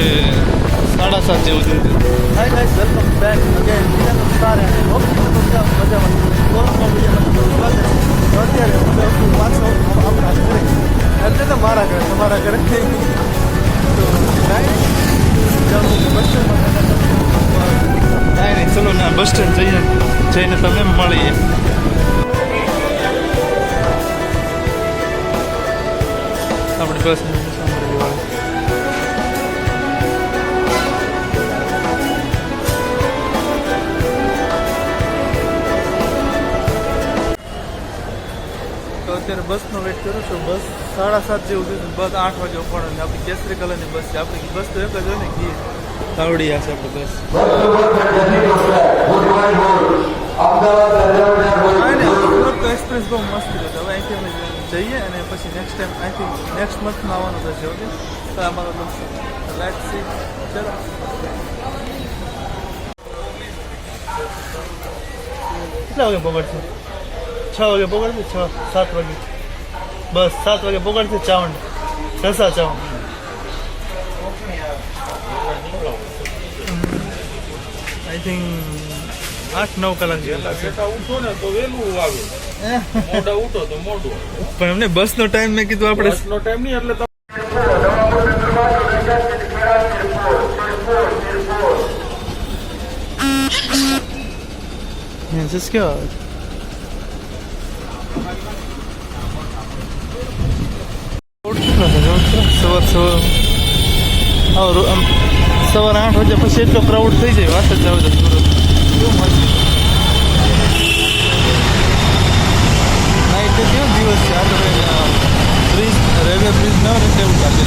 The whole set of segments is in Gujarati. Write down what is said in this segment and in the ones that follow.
7:30 જેવું થયું. Hi guys, welcome back again. We're going to start and hope you will come મજામાં. કોલમમાં વિડીયો સ્વાગત છે. તો અત્યારે હું પાછો આપણા ઘરે એટલે તો મારા ઘરે તમારા ઘરે તો નહીં ચલો ને બસ સ્ટેન્ડ જઈને તમે મળીએ. આપણી બસ અત્યારે બસનો વેઇટ કરું છું. બસ 7:30 જેવું થયું. બસ 8 વાગે ઉપાડવાની. આપણી કેસરી કલરની બસ છે. આપણી બસ તો એક જ હોય ને કે તાવડિયા છે આપણી બસ. સુરત તો એક્સપ્રેસ બહુ મસ્ત છે. હવે અહીંથી અમે જઈએ અને પછી નેક્સ્ટ ટાઈમ અહીંથી નેક્સ્ટ મંથમાં આવવાનું થશે. ઓકે તો અમારો બસ લાઈટ સી ચલો. કેટલા વાગે પકડશે? 6 વાગે પકડશે. 7 વાગે બસ 7 વાગે પકડશે. 54 રસા 54 આઈ થિંક 8-9 કલાક જેવું ઉઠો ને તો વહેલું આવે, મોડા ઉઠો તો મોડું. પણ અમને બસનો ટાઈમ મેં કીધું આપણે બસનો ટાઈમ નહીં એટલે જસ કેવા સવારે 8 વાગ્યા પછી એટલો ક્રાઉડ થઈ જાય. વાત જ જાવ તો સુરત કેવું મસ્ત નાઈટ કેવો દિવસ છે. આ તો બ્રિજ રેલવે બ્રિજ ન રહે એવું લાગે.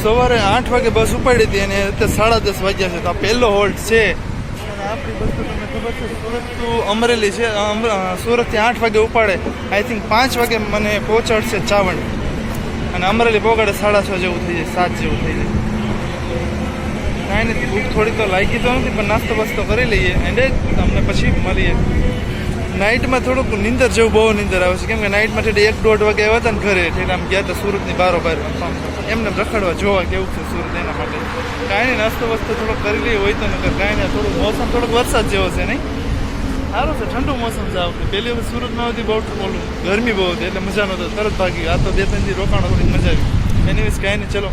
સવારે 8 વાગે બસ ઉપાડી હતી અને અત્યારે 10:30 વાગ્યા છે. તો આ પહેલો હોલ્ટ છે. અને આપણી બસ તો તમને ખબર છે સુરત ટુ અમરેલી છે. સુરતથી 8 વાગે ઉપાડે. આઈ થિંક 5 વાગે મને પહોંચાડશે ચાવંડ અને અમરેલી પહોંચાડે 6:30 જેવું થઈ જાય, 7 જેવું થઈ જાય. કાંઈ નથી, ભૂખ થોડી તો લાગી તો નથી પણ નાસ્તો બસ્તો કરી લઈએ એન્ડ તમને પછી મળીએ. નાઇટમાં થોડુંક નીંદર જેવું બહુ નીંદર આવે છે. કેમ કે નાઇટમાં ઠેઠ 1-1.5 વાગે આવ્યા હતા ને ઘરે ઠેઠ આમ ગયા હતા સુરતની બારોબાર એમને રખડવા જોવા કેવું છે સુરત એના માટે. કાંઈ નહીં નાસ્તો વસ્તો થોડોક કરી લઈએ હોય તો નકર કાંઈ નહીં. થોડુંક મોસમ થોડોક વરસાદ જેવો છે નહીં, સારું છે, ઠંડુ મોસમ છે. આપણે પહેલી વખત સુરતમાં હતી બહુ ઓલું ગરમી બહુ હતી એટલે મજા નહોતો, તરત ભાગી. આ તો 2-3 દી રોકાણો થોડીક મજા આવી. એનીવેઝ કાંઈ નહીં ચલો.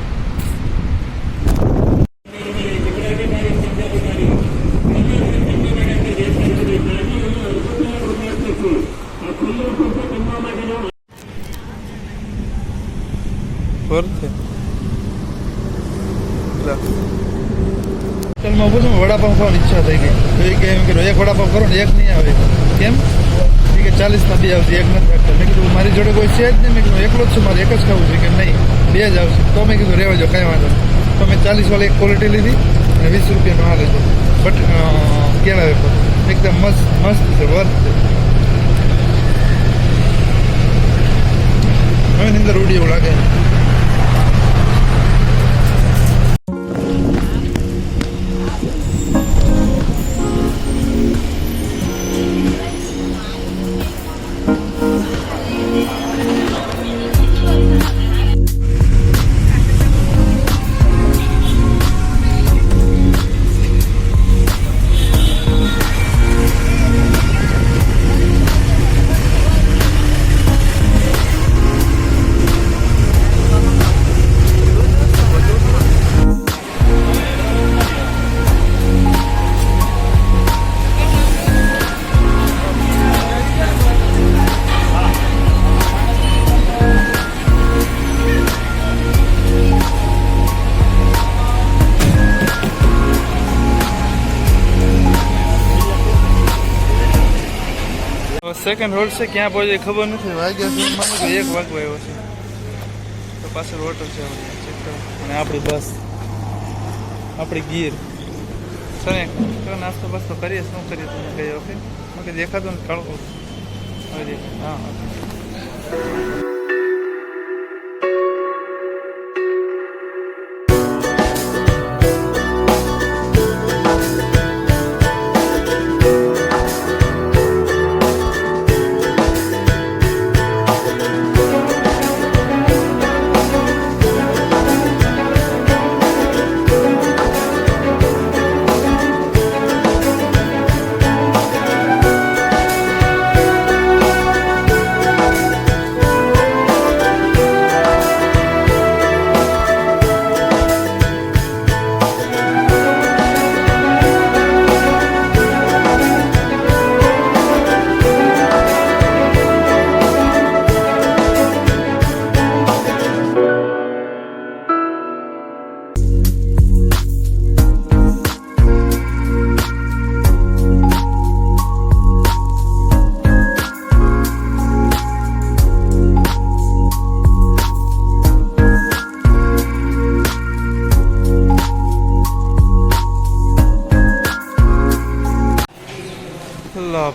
હોટલમાં પૂછું વડાપાવ ખાવાની ઈચ્છા થઈ ગઈ. તો એ કે એમ કીધું એક વડાપાવ કરો ને એક નહીં આવે. કેમ કે 40ના 2 આવશે, એક નથી રાખતા. મેં કીધું મારી જોડે કોઈ છે જ નહીં. મેં કીધું એકલો જ છું, મારે એક જ ખાવું છે. કે નહીં 2 જ આવશે. તો મેં કીધું રહેવા જો કાંઈ વાંધો નહીં. તો મેં 40 વાળી એક ક્વોલિટી લીધી અને 20 રૂપિયાનો આ લીધો. બટ કેળા વેફર એકદમ મસ્ત છે, વર્થ છે. હવે અંદર ઉડી એવું લાગે. બસ સેકન્ડ હોલ્ડ છે, ક્યાં પહોંચે ખબર નથી. વાગ્યા છે મને તો 1 વાગવા આવ્યો છે. તો પાછળ હોટલ છે આપણી, ચેક કરો. અને આપણી બસ, આપણી ગીર. સને તો નાસ્તો બાસ્તો કરીએ, શું કરીએ તમે કહીએ? ઓકે, મને દેખાતું ને કાળું હવે દેખાય. હા,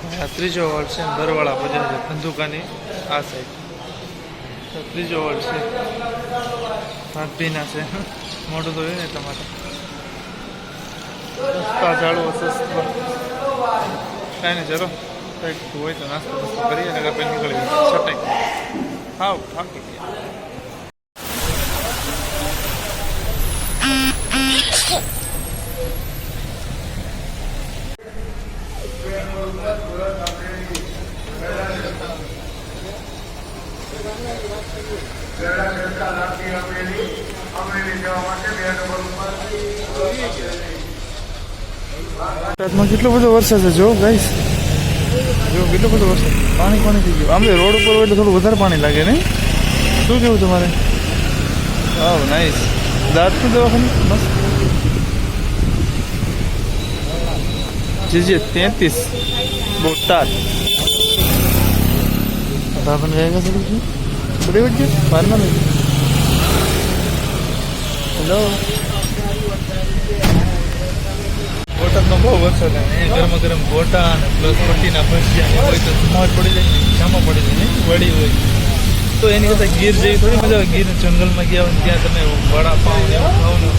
ભાઈ આ ત્રીજો હોલ છે. બરવાળા બજાર છે, ધંધુકાની આ સાઈડ. તો ત્રીજો હોલ છે. ભાત ભીના છે, મોઢું તો હોય ને એટલા માટે. સસ્તા જાળવો સસ્તા કાંઈ નહીં. ચલો કંઈક હોય તો નાસ્તો બસ્તો કરીએ ને આપણે નીકળીએ છટાઈ. હાવ થાકી ગયા. ગુજરાતમાં કેટલો બધો વરસાદ છે જો ગાઈસ, જો કેટલો બધો વરસાદ. પાણી પાણી થઈ ગયું. આમ રોડ ઉપર હોય એટલે થોડું વધારે પાણી લાગે ને. શું કેવું તમારે? હા નાઈસ. દાંતનું દવાખાનું મસ્ત. જીજે 33 બોટાદ. आपण काय का सर पुढे वाटते फार्मर. હેલો, બોટાદમાં બહુ વરસાદ આવે. ગરમા ગરમ ગોટા અને પ્લસ પટ્ટીના ભજીયા હોય તો મોજ પડી જાય, જામા પડી જાય ને વડી હોય તો એની કરતાં ગીર જેવી થોડી મજા આવે. ગીર જંગલમાં ગયા હોય ત્યાં તમે વડાપાઉં ને એવું ખાવાનું